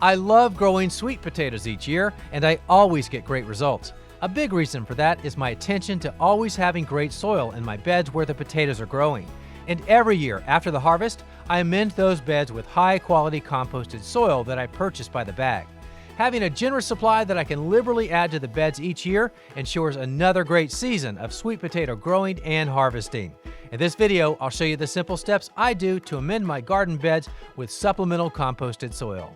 I love growing sweet potatoes each year, and I always get great results. A big reason for that is my attention to always having great soil in my beds where the potatoes are growing. And every year after the harvest, I amend those beds with high-quality composted soil that I purchase by the bag. Having a generous supply that I can liberally add to the beds each year ensures another great season of sweet potato growing and harvesting. In this video, I'll show you the simple steps I do to amend my garden beds with supplemental composted soil.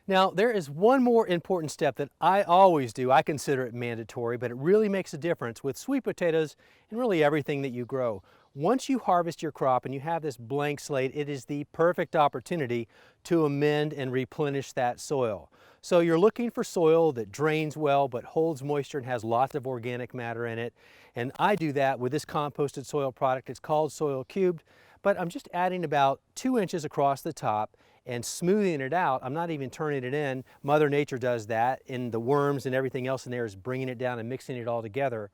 Now, there is one more important step that I always do. I consider it mandatory, but it really makes a difference with sweet potatoes and really everything that you grow. Once you harvest your crop and you have this blank slate, it is the perfect opportunity to amend and replenish that soil. So you're looking for soil that drains well but holds moisture and has lots of organic matter in it. And I do that with this composted soil product. It's called Soil Cubed, but I'm just adding about 2 inches across the top and smoothing it out. I'm not even turning it in. Mother Nature does that, and the worms and everything else in there is bringing it down and mixing it all together.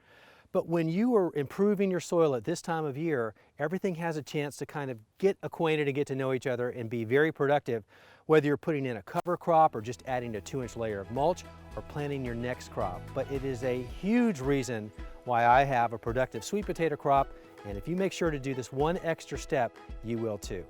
But when you are improving your soil at this time of year, everything has a chance to kind of get acquainted and get to know each other and be very productive, whether you're putting in a cover crop or just adding a 2-inch layer of mulch or planting your next crop. But it is a huge reason why I have a productive sweet potato crop, and if you make sure to do this one extra step, you will too.